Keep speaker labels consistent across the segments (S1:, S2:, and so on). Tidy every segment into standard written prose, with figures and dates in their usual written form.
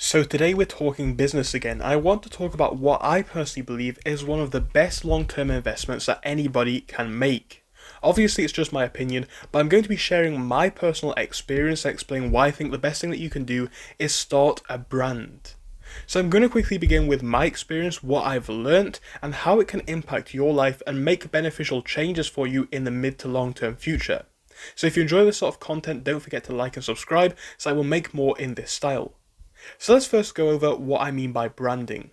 S1: So today we're talking business again. I want to talk about what I personally believe is one of the best long-term investments that anybody can make. Obviously it's just my opinion, but I'm going to be sharing my personal experience and explain why I think the best thing that you can do is start a brand. So I'm going to quickly begin with my experience, what I've learnt, and how it can impact your life and make beneficial changes for you in the mid to long-term future. So if you enjoy this sort of content, don't forget to like and subscribe, so I will make more in this style. So let's first go over what I mean by branding.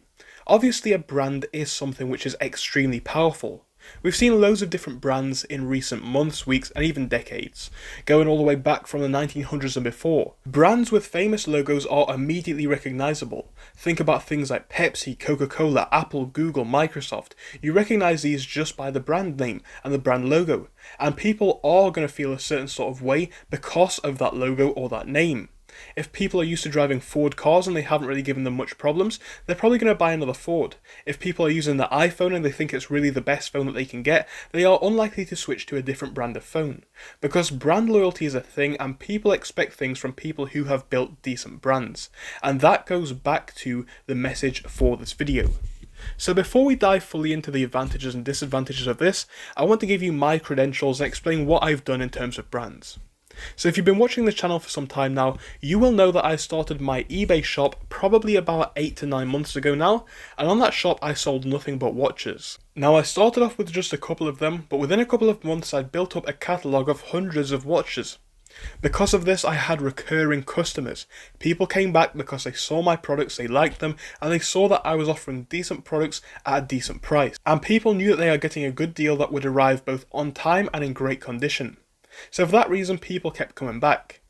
S1: Obviously a brand is something which is extremely powerful. We've seen loads of different brands in recent months, weeks and even decades, going all the way back from the 1900s and before. Brands with famous logos are immediately recognizable. Think about things like Pepsi, Coca-Cola, Apple, Google, Microsoft. You recognize these just by the brand name and the brand logo, and people are going to feel a certain sort of way because of that logo or that name. If people are used to driving Ford cars and they haven't really given them much problems, they're probably going to buy another Ford. If people are using the iPhone and they think it's really the best phone that they can get, they are unlikely to switch to a different brand of phone. Because brand loyalty is a thing and people expect things from people who have built decent brands. And that goes back to the message for this video. So before we dive fully into the advantages and disadvantages of this, I want to give you my credentials and explain what I've done in terms of brands. So if you've been watching this channel for some time now, you will know that I started my eBay shop probably about 8 to 9 months ago now, and on that shop I sold nothing but watches. Now I started off with just a couple of them, but within a couple of months I'd built up a catalogue of hundreds of watches. Because of this I had recurring customers. People came back because they saw my products, they liked them, and they saw that I was offering decent products at a decent price. And people knew that they are getting a good deal that would arrive both on time and in great condition. So for that reason, people kept coming back.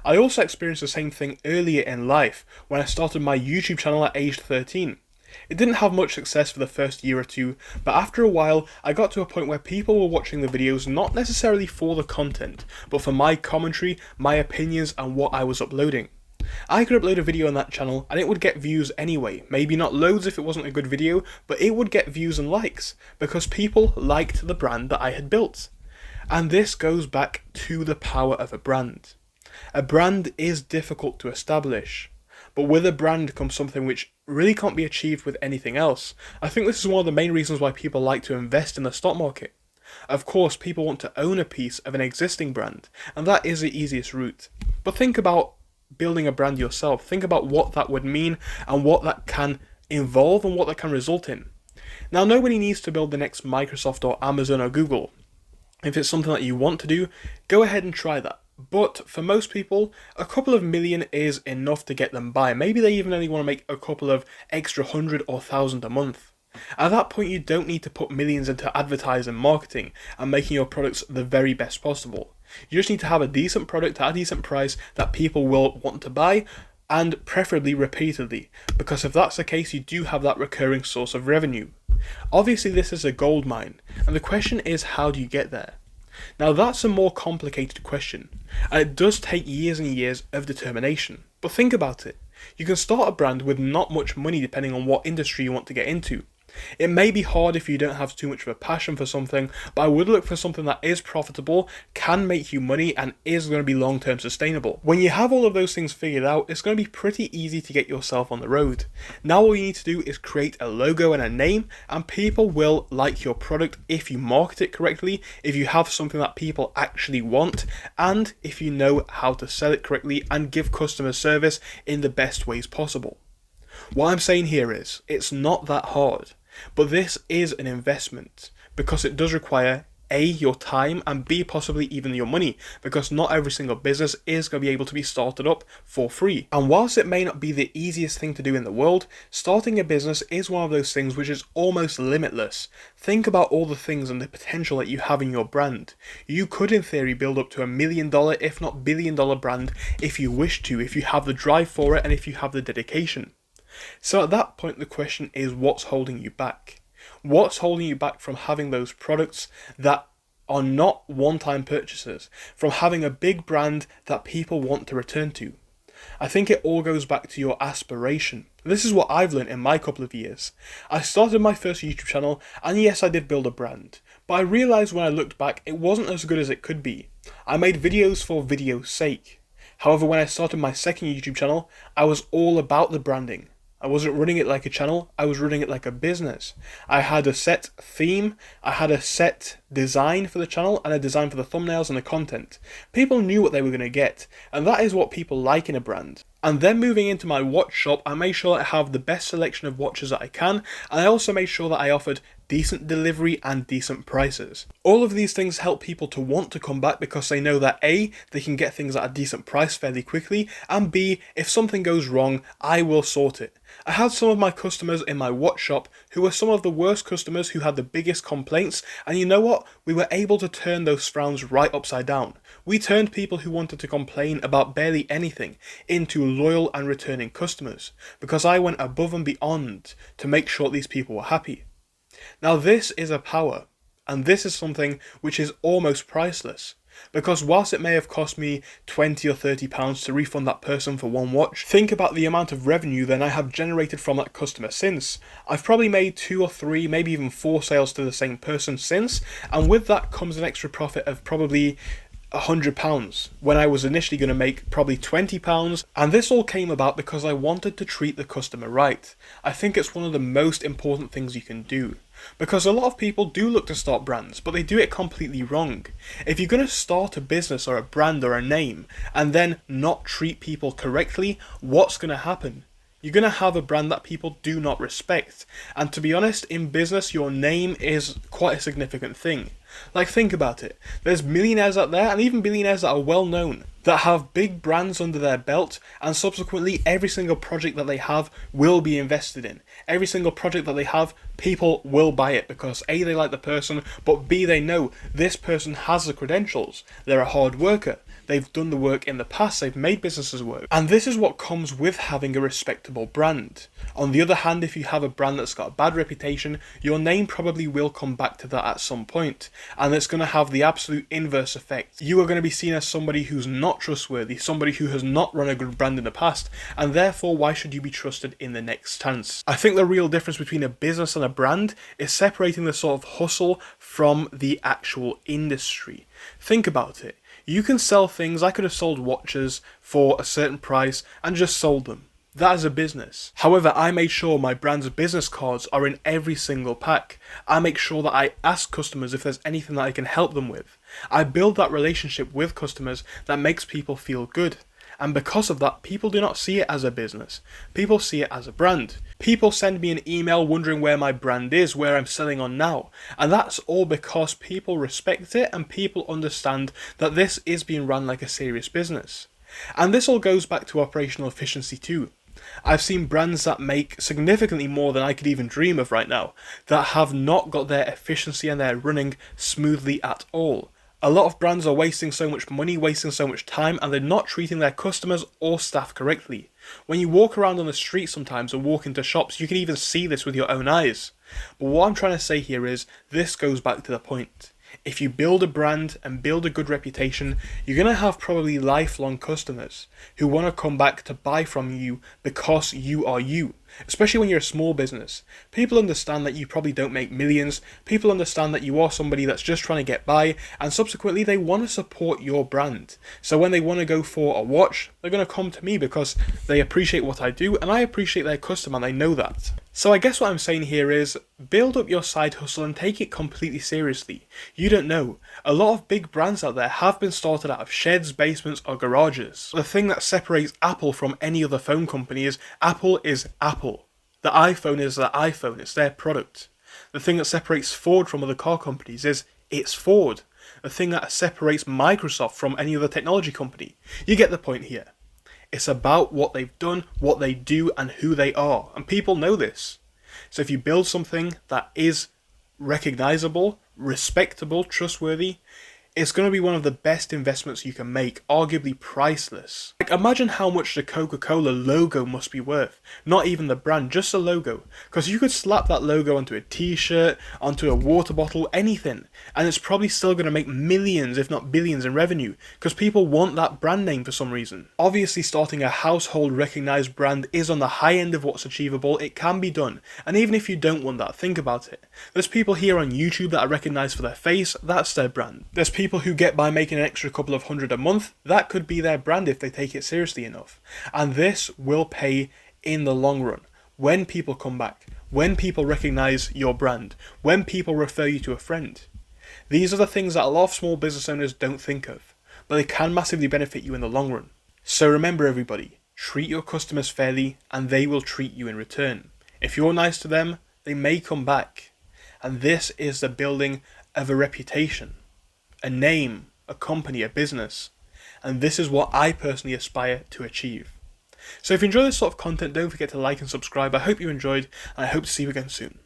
S1: I also experienced the same thing earlier in life when I started my YouTube channel at age 13. It didn't have much success for the first year or two, but after a while I got to a point where people were watching the videos not necessarily for the content, but for my commentary, my opinions and what I was uploading. I could upload a video on that channel and it would get views anyway, maybe not loads if it wasn't a good video, but it would get views and likes, because people liked the brand that I had built. And this goes back to the power of a brand. A brand is difficult to establish, but with a brand comes something which really can't be achieved with anything else. I think this is one of the main reasons why people like to invest in the stock market. Of course, people want to own a piece of an existing brand, and that is the easiest route. But think about building a brand yourself. Think about what that would mean and what that can involve and what that can result in. Now, nobody needs to build the next Microsoft or Amazon or Google. If it's something that you want to do, go ahead and try that. But for most people, a couple of million is enough to get them by. Maybe they even only want to make a couple of extra 100 or 1,000 a month. At that point, you don't need to put millions into advertising and marketing and making your products the very best possible. You just need to have a decent product at a decent price that people will want to buy, and preferably repeatedly, because if that's the case, you do have that recurring source of revenue. Obviously this is a gold mine, and the question is, how do you get there? Now that's a more complicated question, and it does take years and years of determination. But think about it. You can start a brand with not much money depending on what industry you want to get into. It may be hard if you don't have too much of a passion for something, but I would look for something that is profitable, can make you money, and is going to be long-term sustainable. When you have all of those things figured out, it's going to be pretty easy to get yourself on the road. Now all you need to do is create a logo and a name, and people will like your product if you market it correctly, if you have something that people actually want, and if you know how to sell it correctly and give customer service in the best ways possible. What I'm saying here is, it's not that hard. But this is an investment, because it does require A, your time, and B, possibly even your money, because not every single business is going to be able to be started up for free. And whilst it may not be the easiest thing to do in the world, starting a business is one of those things which is almost limitless. Think about all the things and the potential that you have in your brand. You could in theory build up to $1 million, if not billion-dollar brand if you wish to, if you have the drive for it and if you have the dedication. So at that point the question is, what's holding you back? What's holding you back from having those products that are not one-time purchases, from having a big brand that people want to return to? I think it all goes back to your aspiration. This is what I've learned in my couple of years. I started my first YouTube channel, and yes, I did build a brand, but I realised when I looked back it wasn't as good as it could be. I made videos for video's sake. However, when I started my second YouTube channel, I was all about the branding. I wasn't running it like a channel, I was running it like a business. I had a set theme, I had a set design for the channel, and a design for the thumbnails and the content. People knew what they were going to get, and that is what people like in a brand. And then moving into my watch shop, I made sure that I have the best selection of watches that I can, and I also made sure that I offered decent delivery and decent prices. All of these things help people to want to come back because they know that A, they can get things at a decent price fairly quickly, and B, if something goes wrong, I will sort it. I had some of my customers in my watch shop who were some of the worst customers who had the biggest complaints, and you know what? We were able to turn those frowns right upside down. We turned people who wanted to complain about barely anything into loyal and returning customers, because I went above and beyond to make sure these people were happy. Now this is a power, and this is something which is almost priceless. Because whilst it may have cost me £20 or £30 to refund that person for one watch, think about the amount of revenue then I have generated from that customer since. I've probably made 2 or 3, maybe even 4 sales to the same person since, and with that comes an extra profit of probably £100 when I was initially going to make probably £20, and this all came about because I wanted to treat the customer right. I think it's one of the most important things you can do. Because a lot of people do look to start brands, but they do it completely wrong. If you're going to start a business or a brand or a name and then not treat people correctly, what's going to happen? You're going to have a brand that people do not respect. And to be honest, in business, your name is quite a significant thing. Like, think about it. There's millionaires out there, and even billionaires that are well known, that have big brands under their belt, and subsequently every single project that they have will be invested in. Every single project that they have, people will buy it because A, they like the person, but B, they know this person has the credentials. They're a hard worker. They've done the work in the past, they've made businesses work. And this is what comes with having a respectable brand. On the other hand, if you have a brand that's got a bad reputation, your name probably will come back to that at some point. And it's going to have the absolute inverse effect. You are going to be seen as somebody who's not trustworthy, somebody who has not run a good brand in the past, and therefore why should you be trusted in the next chance? I think the real difference between a business and a brand is separating the sort of hustle from the actual industry. Think about it. You can sell things. I could have sold watches for a certain price and just sold them. That is a business. However, I made sure my brand's business cards are in every single pack. I make sure that I ask customers if there's anything that I can help them with. I build that relationship with customers that makes people feel good. And because of that, people do not see it as a business. People see it as a brand. People send me an email wondering where my brand is, where I'm selling on now. And that's all because people respect it and people understand that this is being run like a serious business. And this all goes back to operational efficiency too. I've seen brands that make significantly more than I could even dream of right now, that have not got their efficiency and they're running smoothly at all. A lot of brands are wasting so much money, wasting so much time, and they're not treating their customers or staff correctly. When you walk around on the street sometimes or walk into shops, you can even see this with your own eyes. But what I'm trying to say here is, this goes back to the point. If you build a brand and build a good reputation, you're going to have probably lifelong customers who want to come back to buy from you because you are you. Especially when you're a small business. People understand that you probably don't make millions. People understand that you are somebody that's just trying to get by, and subsequently they want to support your brand. So when they want to go for a watch, they're going to come to me because they appreciate what I do and I appreciate their customer and they know that. So I guess what I'm saying here is, build up your side hustle and take it completely seriously. You don't know. A lot of big brands out there have been started out of sheds, basements or garages. The thing that separates Apple from any other phone company is Apple is Apple. The iPhone is the iPhone, it's their product. The thing that separates Ford from other car companies is it's Ford. The thing that separates Microsoft from any other technology company. You get the point here. It's about what they've done, what they do, and who they are. And people know this. So if you build something that is recognizable, respectable, trustworthy, it's going to be one of the best investments you can make, arguably priceless. Like, imagine how much the Coca-Cola logo must be worth. Not even the brand, just the logo. Because you could slap that logo onto a t-shirt, onto a water bottle, anything. And it's probably still going to make millions, if not billions in revenue. Because people want that brand name for some reason. Obviously, starting a household recognized brand is on the high end of what's achievable. It can be done. And even if you don't want that, think about it. There's people here on YouTube that are recognized for their face, that's their brand. There's people people who get by making an extra couple of hundred a month, that could be their brand if they take it seriously enough. And this will pay in the long run. When people come back, when people recognize your brand, when people refer you to a friend. These are the things that a lot of small business owners don't think of, but they can massively benefit you in the long run. So remember everybody, treat your customers fairly and they will treat you in return. If you're nice to them, they may come back. And this is the building of a reputation, a name, a company, a business. And this is what I personally aspire to achieve. So if you enjoy this sort of content, don't forget to like and subscribe. I hope you enjoyed, and I hope to see you again soon.